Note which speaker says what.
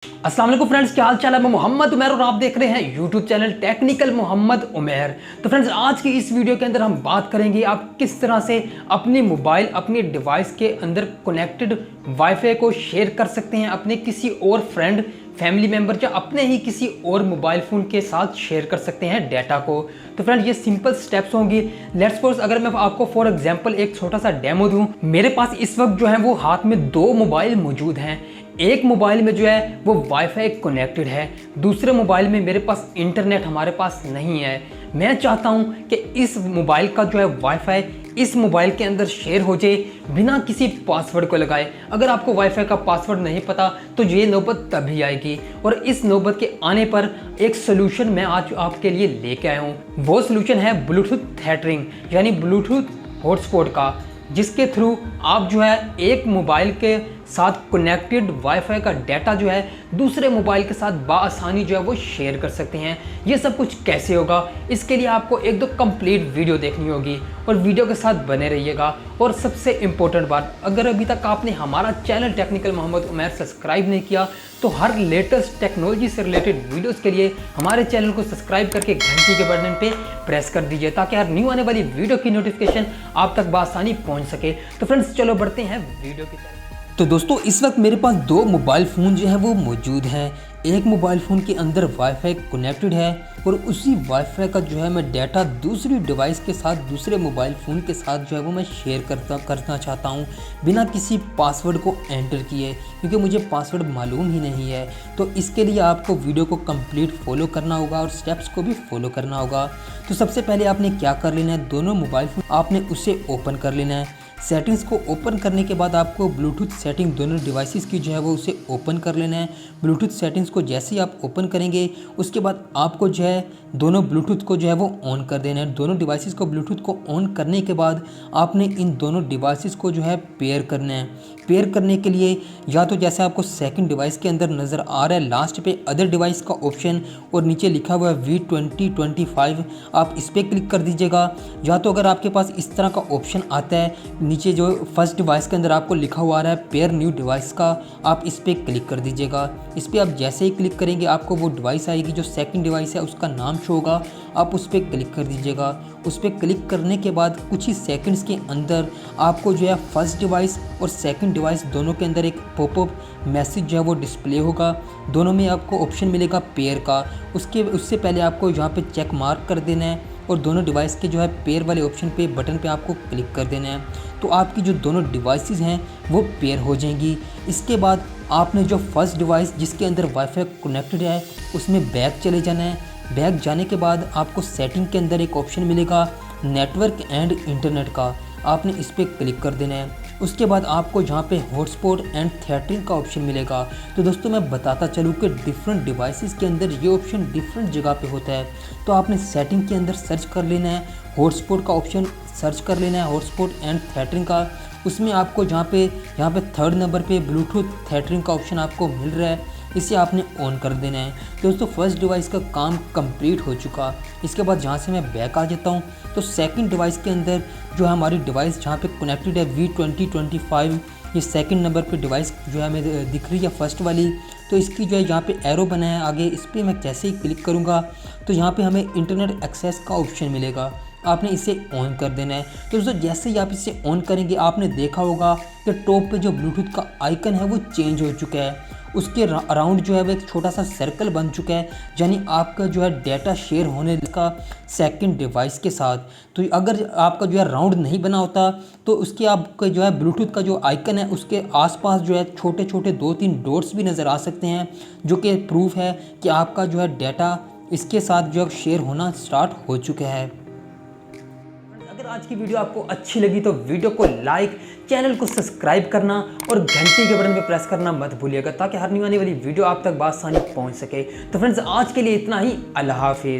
Speaker 1: अस्सलाम वालेकुम फ्रेंड्स, क्या हाल चाल है। मैं मोहम्मद उमैर और आप देख रहे हैं YouTube channel Technical Mohammad Umair. तो फ्रेंड्स, आज की इस वीडियो के अंदर हम बात करेंगे आप किस तरह से अपनी मोबाइल अपनी डिवाइस के अंदर कनेक्टेड वाईफाई को शेयर कर सकते हैं अपने किसी और फ्रेंड फैमिली मेंबर या अपने ही किसी और मोबाइल फ़ोन के साथ शेयर कर सकते हैं डाटा को। तो फ्रेंड्स, ये सिंपल स्टेप्स होंगी। लेट्स सपोज अगर मैं आपको फॉर एग्जांपल एक छोटा सा डेमो दूं। मेरे पास इस वक्त जो है वो हाथ में दो मोबाइल मौजूद हैं। एक मोबाइल में जो है वो वाईफाई कनेक्टेड है, दूसरे मोबाइल में मेरे पास इंटरनेट हमारे पास नहीं है। मैं चाहता हूं कि इस मोबाइल का जो है वाईफाई इस मोबाइल के अंदर शेयर हो जाए बिना किसी पासवर्ड को लगाए। अगर आपको वाईफाई का पासवर्ड नहीं पता तो ये नौबत तभी आएगी, और इस नौबत के आने पर एक सोल्यूशन मैं आज आपके लिए लेके आया हूँ। वो सोल्यूशन है ब्लूटूथ थेटरिंग यानी ब्लूटूथ हॉटस्पॉट का, जिसके थ्रू आप जो है एक मोबाइल के साथ कनेक्टेड वाईफाई का डाटा जो है दूसरे मोबाइल के साथ बआसानी जो है वो शेयर कर सकते हैं। ये सब कुछ कैसे होगा, इसके लिए आपको एक दो कंप्लीट वीडियो देखनी होगी और वीडियो के साथ बने रहिएगा। और सबसे इम्पोर्टेंट बात, अगर अभी तक आपने हमारा channel Technical Mohammad Umair subscribe नहीं किया तो हर लेटेस्ट टेक्नोलॉजी से रिलेटेड वीडियोस के लिए हमारे चैनल को सब्सक्राइब करके घंटी के बटन पे प्रेस कर दीजिए, ताकि हर न्यू आने वाली वीडियो की नोटिफिकेशन आप तक बआसानी पहुंच सके। तो फ्रेंड्स, चलो बढ़ते हैं वीडियो की तरफ। तो दोस्तों, इस वक्त मेरे पास दो मोबाइल फ़ोन जो है वो मौजूद हैं। एक मोबाइल फ़ोन के अंदर वाईफाई कनेक्टेड है और उसी वाईफाई का जो है मैं डाटा दूसरी डिवाइस के साथ दूसरे मोबाइल फ़ोन के साथ जो है वो मैं शेयर करना चाहता हूँ बिना किसी पासवर्ड को एंटर किए, क्योंकि मुझे पासवर्ड मालूम ही नहीं है। तो इसके लिए आपको वीडियो को कंप्लीट फॉलो करना होगा और स्टेप्स को भी फॉलो करना होगा। तो सबसे पहले आपने क्या कर लेना है, दोनों मोबाइल फ़ोन आपने उसे ओपन कर लेना है। सेटिंग्स को ओपन करने के बाद आपको ब्लूटूथ सेटिंग दोनों डिवाइसेस की जो है वो उसे ओपन कर लेना है। ब्लूटूथ सेटिंग्स को जैसे ही आप ओपन करेंगे उसके बाद आपको जो है दोनों ब्लूटूथ को जो है वो ऑन कर देना है। दोनों डिवाइसेस को ब्लूटूथ को ऑन करने के बाद आपने इन दोनों डिवाइसेस को जो है पेयर करना है। पेयर करने के लिए या तो जैसे आपको सेकंड डिवाइस के अंदर नज़र आ रहा है लास्ट पे अदर डिवाइस का ऑप्शन और नीचे लिखा हुआ है V2025, आप इस पर क्लिक कर दीजिएगा। या तो अगर आपके पास इस तरह का ऑप्शन आता है नीचे जो फर्स्ट डिवाइस के अंदर आपको लिखा हुआ आ रहा है पेयर न्यू डिवाइस का, आप इस पर क्लिक कर दीजिएगा। इस पर आप जैसे ही क्लिक करेंगे आपको वो डिवाइस आएगी जो सेकंड डिवाइस है, उसका नाम शो होगा, आप उस पर क्लिक कर दीजिएगा। उस पर क्लिक करने के बाद कुछ ही सेकंड्स के अंदर आपको जो है फर्स्ट डिवाइस और सेकंड डिवाइस दोनों के अंदर एक पॉपअप मैसेज जो है वो डिस्प्ले होगा। दोनों में आपको ऑप्शन मिलेगा पेयर का। उससे पहले आपको यहाँ पे चेक मार्क कर देना है और दोनों डिवाइस के जो है पेयर वाले ऑप्शन पे बटन पे आपको क्लिक कर देना है। तो आपकी जो दोनों डिवाइसेस हैं वो पेयर हो जाएंगी। इसके बाद आपने जो फर्स्ट डिवाइस जिसके अंदर वाईफाई कनेक्टेड है उसमें बैक चले जाना है। बैक जाने के बाद आपको सेटिंग के अंदर एक ऑप्शन मिलेगा नेटवर्क एंड इंटरनेट का, आपने इस पर क्लिक कर देना है। उसके बाद आपको जहाँ पे हॉटस्पॉट एंड थेटरिंग का ऑप्शन मिलेगा। तो दोस्तों, मैं बताता चलूँ कि डिफरेंट डिवाइसेस के अंदर ये ऑप्शन डिफरेंट जगह पे होता है। तो आपने सेटिंग के अंदर सर्च कर लेना है, हॉटस्पॉट का ऑप्शन सर्च कर लेना है, हॉटस्पॉट एंड थेटरिंग का। उसमें आपको यहाँ पे थर्ड नंबर पे ब्लूटूथ थेटरिंग का ऑप्शन आपको मिल रहा है, इसे आपने ऑन कर देना है। दोस्तों, फर्स्ट डिवाइस का काम कंप्लीट हो चुका। इसके बाद जहाँ से मैं बैक आ जाता हूँ तो सेकंड डिवाइस के अंदर जो है हमारी डिवाइस जहाँ पे कनेक्टेड है V2025, ये सेकंड नंबर पे डिवाइस जो है हमें दिख रही है फर्स्ट वाली। तो इसकी जो है यहाँ पे एरो बना है आगे, इस पर मैं जैसे ही क्लिक करूँगा तो यहाँ पे हमें इंटरनेट एक्सेस का ऑप्शन मिलेगा, आपने इसे ऑन कर देना है। तो दोस्तों, जैसे ही आप इसे ऑन करेंगे आपने देखा होगा कि टॉप पे जो ब्लूटूथ का आइकन है वो चेंज हो चुका है। उसके अराउंड जो है वो एक छोटा सा सर्कल बन चुका है, यानी आपका जो है डाटा शेयर होने का सेकंड डिवाइस के साथ। तो अगर आपका जो है राउंड नहीं बना होता तो उसके आपका जो है ब्लूटूथ का जो आइकन है उसके आसपास जो है छोटे छोटे 2-3 डॉट्स भी नज़र आ सकते हैं, जो कि प्रूफ है कि आपका जो है डाटा इसके साथ जो है शेयर होना स्टार्ट हो चुका है। अगर आज की वीडियो आपको अच्छी लगी तो वीडियो को लाइक, चैनल को सब्सक्राइब करना और घंटी के बटन पे प्रेस करना मत भूलिएगा, ताकि हर न्यू आने वाली वीडियो आप तक बआसानी पहुंच सके। तो फ्रेंड्स, आज के लिए इतना ही। अल्लाह हाफिज़।